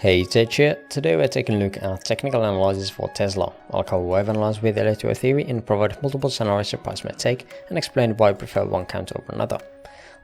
Hey, Tej here. Today we're taking a look at technical analysis for Tesla. I'll cover wave analysis with Elliott Wave theory and provide multiple scenarios your price might take and explain why I prefer one count over another.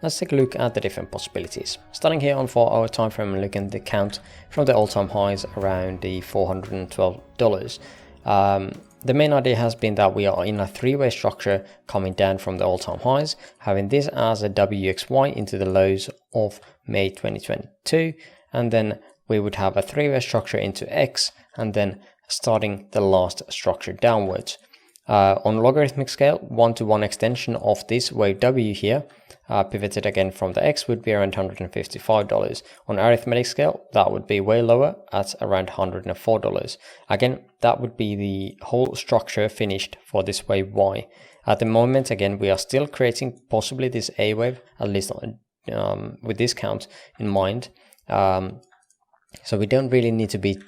Let's take a look at the different possibilities. Starting here on 4-hour time frame and looking at the count from the all-time highs around the $412. The main idea has been that we are in a three-way structure coming down from the all-time highs, having this as a WXY into the lows of May 2022, and then we would have a three-way structure into X, and then starting the last structure downwards. On logarithmic scale, 1-to-1 extension of this wave W here, pivoted again from the X, would be around $155. On arithmetic scale, that would be way lower at around $104. Again, that would be the whole structure finished for this wave Y. At the moment, again, we are still creating possibly this A wave, at least with this count in mind. So we don't really need to be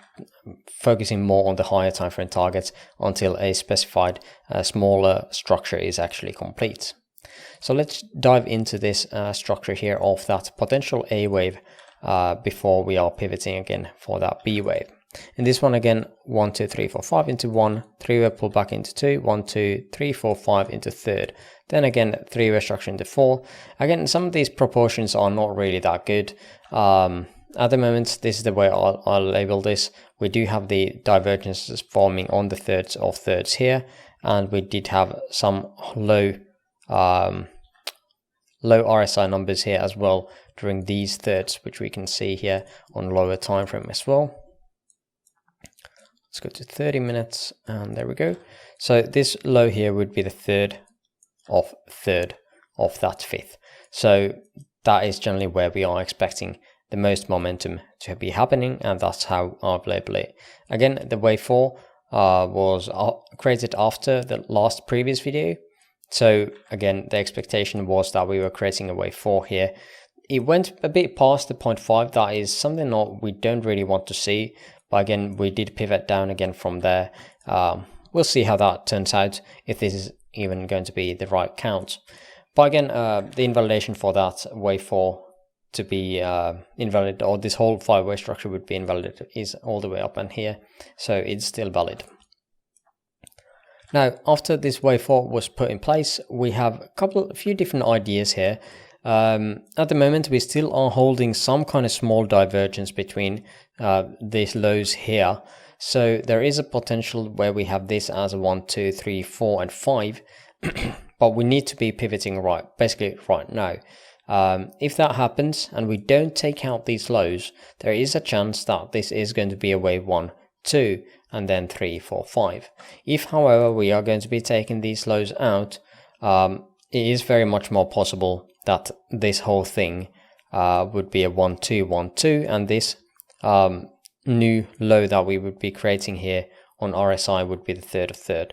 focusing more on the higher time frame targets until a specified smaller structure is actually complete. So let's dive into this structure here of that potential A wave before we are pivoting again for that B wave. In this one again, 1, 2, 3, 4, 5 into 1, 3-way pullback into 2, 1, 2, 3, 4, 5 into third. Then again, 3-way structure into 4. Again, some of these proportions are not really that good. At the moment, this is the way I'll label this. We do have the divergences forming on the thirds of thirds here, and we did have some low RSI numbers here as well during these thirds, which we can see here on lower time frame as well. Let's go to 30 minutes, and there we go. So this low here would be the third of that fifth. So that is generally where we are expecting the most momentum to be happening, and that's how I've labeled it. Again, the wave 4 was created after the last previous video. So again, the expectation was that we were creating a wave 4 here. It went a bit past the 0.5. That is something that we don't really want to see. But again, we did pivot down again from there. We'll see how that turns out, if this is even going to be the right count. But again, the invalidation for that wave 4 to be invalid, or this whole 5-way structure would be invalid, is all the way up and here, so it's still valid. Now, after this wave 4 was put in place, we have a few different ideas here. At the moment, we still are holding some kind of small divergence between these lows here, so there is a potential where we have this as a 1, 2, 3, 4, and 5, but we need to be pivoting basically right now. If that happens and we don't take out these lows, there is a chance that this is going to be a wave 1, 2, and then 3, 4, 5. If, however, we are going to be taking these lows out, it is very much more possible that this whole thing would be a 1, 2, 1, 2, and this new low that we would be creating here on RSI would be the third of third.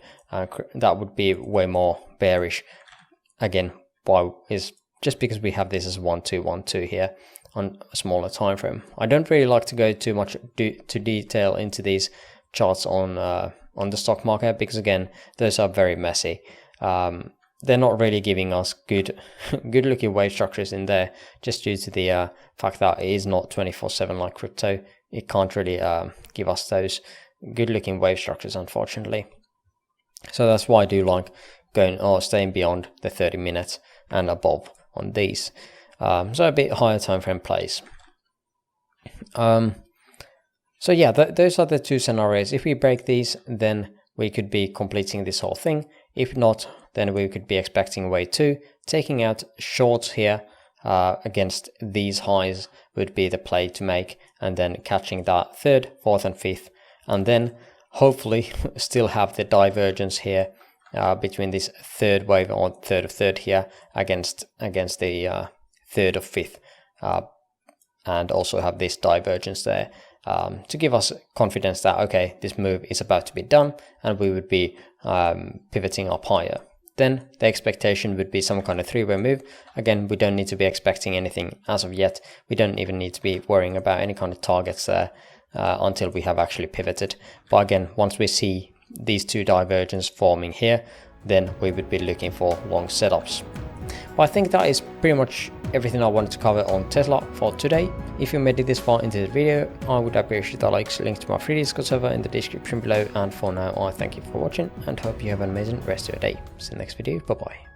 That would be way more bearish. Again, why is just because we have this as 1, 2, 1, 2 here on a smaller time frame. I don't really like to go too much to detail into these charts on the stock market, because again, those are very messy. They're not really giving us good looking wave structures in there, just due to the fact that it is not 24/7 like crypto. It can't really give us those good looking wave structures, unfortunately. So that's why I do like staying beyond the 30 minutes and above on these, so a bit higher time frame plays. So yeah, those are the two scenarios. If we break these, then we could be completing this whole thing. If not, then we could be expecting wave 2. Taking out shorts here against these highs would be the play to make, and then catching that 3rd, 4th, and 5th, and then hopefully still have the divergence here between this 3rd wave or 3rd of 3rd here against the 3rd of 5th, and also have this divergence there to give us confidence that, okay, this move is about to be done, and we would be pivoting up higher. Then the expectation would be some kind of 3-way move. Again, we don't need to be expecting anything as of yet. We don't even need to be worrying about any kind of targets there until we have actually pivoted. But again, once we see these two divergences forming here, then we would be looking for long setups. But I think that is pretty much everything I wanted to cover on Tesla for today. If you made it this far into the video, I would appreciate the likes. Link to my free Discord server in the description below, and for now I thank you for watching and hope you have an amazing rest of your day. See you next video, bye bye.